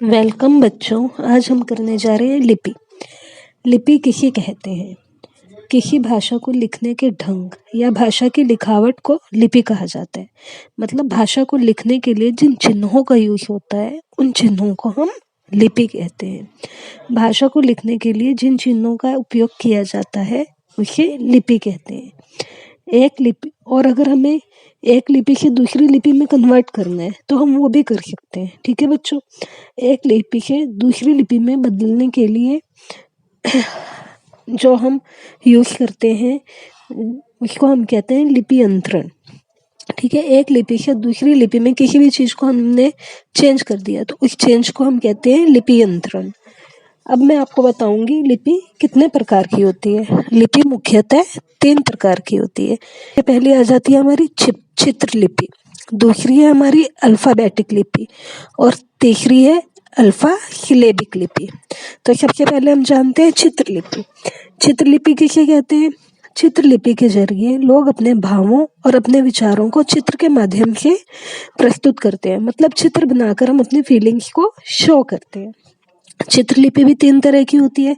Welcome बच्चों। आज हम करने जा रहे हैं लिपि। लिपि किसे कहते हैं? किसी भाषा को लिखने के ढंग या भाषा की लिखावट को लिपि कहा जाता है। मतलब भाषा को लिखने के लिए जिन चिन्हों का यूज होता है उन चिन्हों को हम लिपि कहते हैं। भाषा को लिखने के लिए जिन चिन्हों का उपयोग किया जाता है उसे लिपि कहते हैं। एक लिपि, और अगर हमें एक लिपि से दूसरी लिपि में कन्वर्ट करना है तो हम वो भी कर सकते हैं। ठीक है बच्चों, एक लिपि से दूसरी लिपि में बदलने के लिए जो हम यूज करते हैं उसको हम कहते हैं लिपि अंतरण। ठीक है, एक लिपि से दूसरी लिपि में किसी भी चीज को हमने चेंज कर दिया तो उस चेंज को हम कहते हैं लिपि अंतरण। अब मैं आपको बताऊंगी लिपि कितने प्रकार की होती है। लिपि मुख्यतः 3 प्रकार की होती है। पहली आ जाती है हमारी चित्र लिपि, दूसरी है हमारी अल्फाबेटिक लिपि और तीसरी है अल्फा सिलेबिक लिपि। तो सबसे पहले हम जानते हैं चित्रलिपि। चित्रलिपि किसे कहते हैं? चित्रलिपि के जरिए लोग अपने भावों और अपने विचारों को चित्र के माध्यम से प्रस्तुत करते हैं। मतलब चित्र बनाकर हम अपनी फीलिंग्स को शो करते हैं। चित्रलिपि भी 3 तरह की होती है।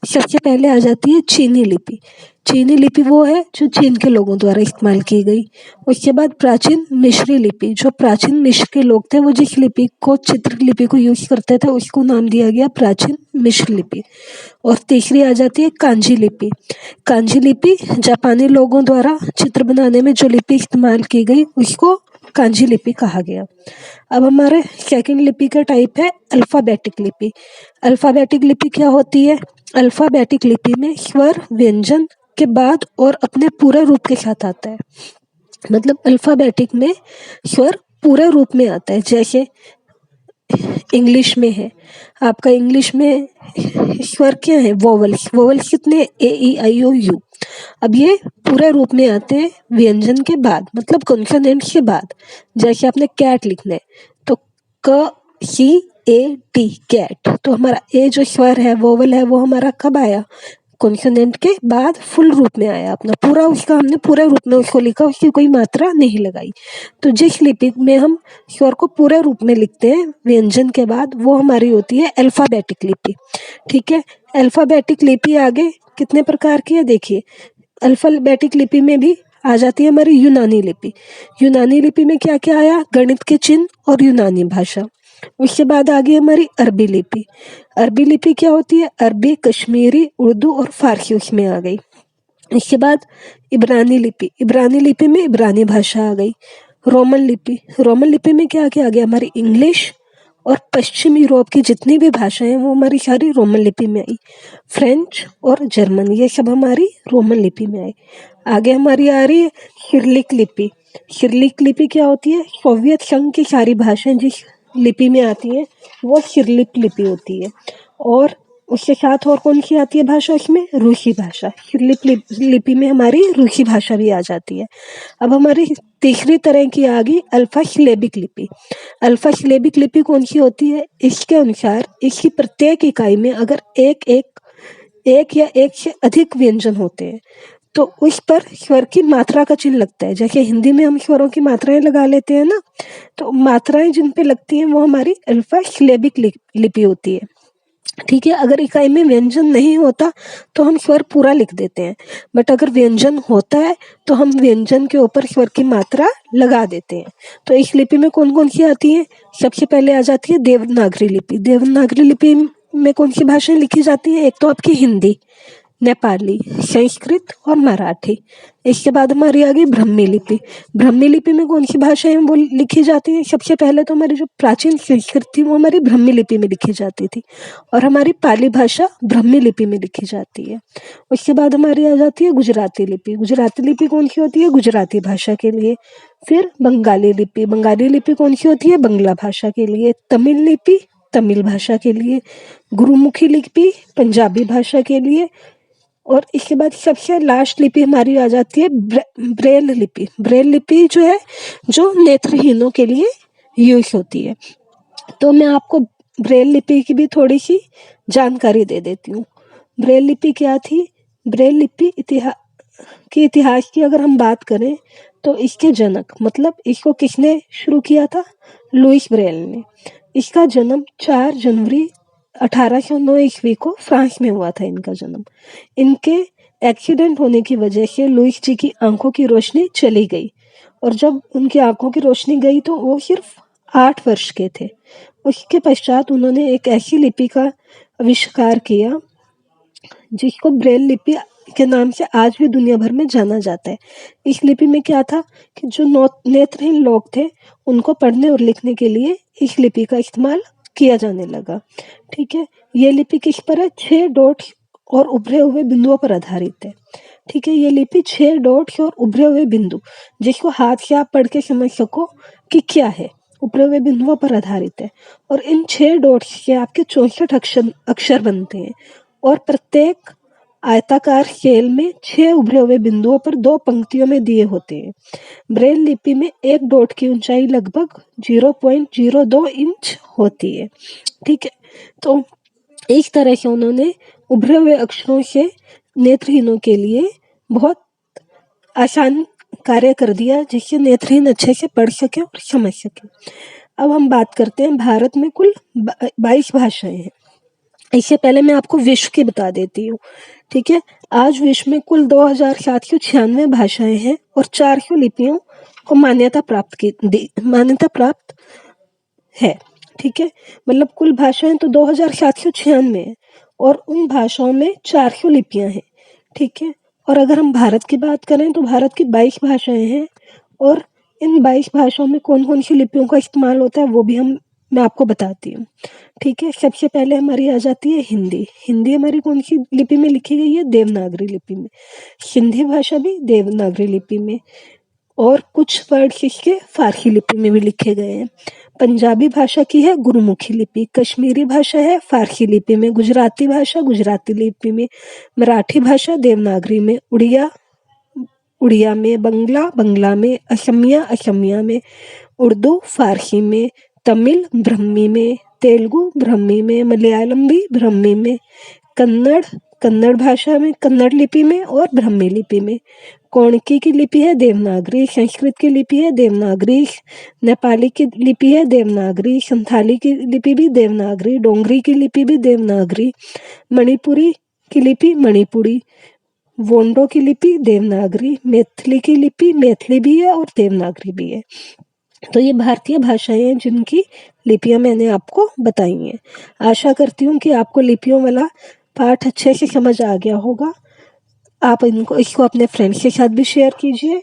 सबसे पहले आ जाती है चीनी लिपि। चीनी लिपि वो है जो चीन के लोगों द्वारा इस्तेमाल की गई। उसके बाद प्राचीन मिस्री लिपि, जो प्राचीन मिस्र के लोग थे वो जिस लिपि को चित्रलिपि को यूज करते थे उसको नाम दिया गया प्राचीन मिस्र लिपि। और तीसरी आ जाती है कांजी लिपि। कांजी लिपि जापानी लोगों द्वारा चित्र बनाने में जो लिपि इस्तेमाल की गई उसको कांजी लिपि कहा गया। अब हमारे सेकंड लिपि का टाइप है अल्फाबेटिक लिपि। अल्फाबेटिक लिपि क्या होती है? अल्फाबेटिक लिपि में स्वर व्यंजन के बाद और अपने पूरे रूप के साथ आता है। मतलब अल्फाबेटिक में स्वर पूरे रूप में आता है। जैसे इंग्लिश में है, आपका इंग्लिश में स्वर क्या है? वोवल्स। वोवल्स कितने? ए ई आई ओ यू। अब ये पूरे रूप में आते हैं व्यंजन के बाद, मतलब कॉन्सोनेंट्स के बाद। जैसे आपने कैट लिखना है तो क सी ए टी कैट, तो हमारा ए जो स्वर है वोवल है वो हमारा कब आया? कॉन्सोनेंट के बाद फुल रूप में आया अपना पूरा, उसका हमने पूरे रूप में उसको लिखा, उसकी कोई मात्रा नहीं लगाई। तो जिस लिपि में हम स्वर को पूरे रूप में लिखते हैं व्यंजन के बाद वो हमारी होती है अल्फाबेटिक लिपि। ठीक है, अल्फाबेटिक लिपि आगे कितने प्रकार की है देखिए। अल्फाबेटिक लिपि में भी आ जाती है हमारी यूनानी लिपि। यूनानी लिपि में क्या क्या आया? गणित के चिन्ह और यूनानी भाषा। उसके बाद आ गई हमारी अरबी लिपि। अरबी लिपि क्या होती है? अरबी, कश्मीरी, उर्दू और फारसी उसमें आ गई। इसके बाद इब्रानी लिपि। इब्रानी लिपि में इब्रानी भाषा आ गई। रोमन लिपि। रोमन लिपि में क्या क्या आ गया? हमारी इंग्लिश और पश्चिम यूरोप की जितनी भी भाषाएं वो हमारी सारी रोमन लिपि में आई। फ्रेंच और जर्मन ये सब हमारी रोमन लिपि में आई। आगे हमारी आ रही है सिरिलिक लिपि। सिरिलिक लिपि क्या होती है? सोवियत संघ की सारी भाषाएं जिस लिपि में आती हैं वो सिरिलिक लिपि होती है। और उसके साथ और कौन सी आती है भाषा? उसमें रूसी भाषा। सिरिलिक लिपि में हमारी रूसी भाषा भी आ जाती है। अब हमारी तीसरी तरह की आ गई अल्फा सिलेबिक लिपि। अल्फा सिलेबिक लिपि कौन सी होती है? इसके अनुसार इसकी प्रत्येक इकाई में अगर एक या एक से अधिक व्यंजन होते हैं तो उस पर स्वर की मात्रा का चिन्ह लगता है। जैसे हिंदी में हम स्वरों की मात्राएं लगा लेते हैं ना, तो मात्राएं जिन पे लगती हैं वो हमारी अल्फा सिलेबिक लिपि होती है। ठीक है, अगर इकाई में व्यंजन नहीं होता तो हम स्वर पूरा लिख देते हैं, बट अगर व्यंजन होता है तो हम व्यंजन के ऊपर स्वर की मात्रा लगा देते हैं। तो इस लिपि में कौन कौन सी आती है? सबसे पहले आ जाती है देवनागरी लिपि। देवनागरी लिपि में कौन सी भाषाएं लिखी जाती है? एक तो आपकी हिंदी, नेपाली, संस्कृत और मराठी। इसके बाद हमारी आ गई ब्रह्मी लिपि। ब्रह्मी लिपि में कौन सी भाषाएं वो लिखी जाती है? सबसे पहले तो हमारी जो प्राचीन संस्कृत थी वो हमारी ब्रह्मी लिपि में लिखी जाती थी और हमारी पाली भाषा ब्रह्मी लिपि में लिखी जाती है। उसके बाद हमारी आ जाती है गुजराती लिपि। गुजराती लिपि कौन सी होती है? गुजराती भाषा के लिए। फिर बंगाली लिपि। बंगाली लिपि कौन सी होती है? बांग्ला भाषा के लिए। तमिल लिपि तमिल भाषा के लिए। गुरुमुखी लिपि पंजाबी भाषा के लिए। और इसके बाद सबसे लास्ट लिपि हमारी आ जाती है ब्रेल लिपि। ब्रेल लिपि जो है जो नेत्रहीनों के लिए यूज होती है। तो मैं आपको ब्रेल लिपि की भी थोड़ी सी जानकारी दे देती हूँ। ब्रेल लिपि क्या थी? ब्रेल लिपि इतिहास की अगर हम बात करें तो इसके जनक, मतलब इसको किसने शुरू किया था? लुइस ब्रेल ने। इसका जन्म 4 जनवरी 1809 ईस्वी को फ्रांस में हुआ था इनका जन्म। इनके एक्सीडेंट होने की वजह से लुईस जी की आंखों की रोशनी चली गई और जब उनकी आंखों की रोशनी गई तो वो सिर्फ 8 वर्ष के थे। उसके पश्चात उन्होंने एक ऐसी लिपि का आविष्कार किया जिसको ब्रेल लिपि के नाम से आज भी दुनिया भर में जाना जाता है। इस लिपि में क्या था कि जो नेत्रहीन लोग थे उनको पढ़ने और लिखने के लिए इस लिपि का इस्तेमाल किया जाने लगा। ठीक है, ये लिपि किस पर है? 6 डॉट और उभरे हुए बिंदुओं पर आधारित है। ठीक है, ये लिपि 6 डॉट और उभरे हुए बिंदु जिसको हाथ से आप पढ़ के समझ सको कि क्या है, उभरे हुए बिंदुओं पर आधारित है। और इन 6 डॉट से आपके 64 अक्षर बनते हैं और प्रत्येक आयताकार सेल में 6 उभरे हुए बिंदुओं पर 2 पंक्तियों में दिए होते हैं। ब्रेल लिपि में एक डॉट की ऊंचाई लगभग 0.02 इंच होती है। ठीक है, तो इस तरह से उन्होंने उभरे हुए अक्षरों से नेत्रहीनों के लिए बहुत आसान कार्य कर दिया जिससे नेत्रहीन अच्छे से पढ़ सके और समझ सके। अब हम बात करते हैं भारत में कुल 22 भाषाएं हैं। इससे पहले मैं आपको विश्व की बता देती हूँ। ठीक है, आज विश्व में कुल 2796 भाषाएं हैं और 400 लिपियों को मान्यता प्राप्त है। ठीक है, मतलब कुल भाषाएं तो 2796 है और उन भाषाओं में 400 लिपियां हैं। ठीक है, और अगर हम भारत की बात करें तो भारत की 22 भाषाएं हैं और इन 22 भाषाओं में कौन कौन सी लिपियों का इस्तेमाल होता है वो भी मैं आपको बताती हूँ। ठीक है, सबसे पहले हमारी आ जाती है हिंदी। हिंदी हमारी कौन सी लिपि में लिखी गई है? देवनागरी लिपि में। सिंधी भाषा भी देवनागरी लिपि में और कुछ वर्ड इसके फारसी लिपि में भी लिखे गए हैं। पंजाबी भाषा की है गुरुमुखी लिपि, कश्मीरी भाषा है फारसी लिपि में, गुजराती भाषा गुजराती लिपि में, मराठी भाषा देवनागरी में, उड़िया में, बंगला में, असमिया में, उर्दू फारसी में, तमिल ब्रह्मी में, तेलुगु ब्रह्मी में, मलयालम भी ब्रह्मी में, कन्नड़ भाषा में कन्नड़ लिपि में और ब्रह्मी लिपि में, कोणकी की लिपि है देवनागरी, संस्कृत की लिपि है देवनागरी, नेपाली की लिपि है देवनागरी, संथाली की लिपि भी देवनागरी, डोंगरी की लिपि भी देवनागरी, मणिपुरी की लिपि मणिपुरी, वोंडो की लिपि देवनागरी, मैथिली की लिपि मैथिली भी है और देवनागरी भी है। तो ये भारतीय भाषाएं हैं जिनकी लिपियां मैंने आपको बताई हैं। आशा करती हूँ कि आपको लिपियों वाला पाठ अच्छे से समझ आ गया होगा। आप इसको अपने फ्रेंड्स के साथ भी शेयर कीजिए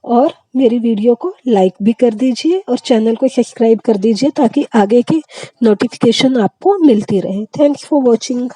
और मेरी वीडियो को लाइक भी कर दीजिए और चैनल को सब्सक्राइब कर दीजिए ताकि आगे की नोटिफिकेशन आपको मिलती रहे। Thanks for watching.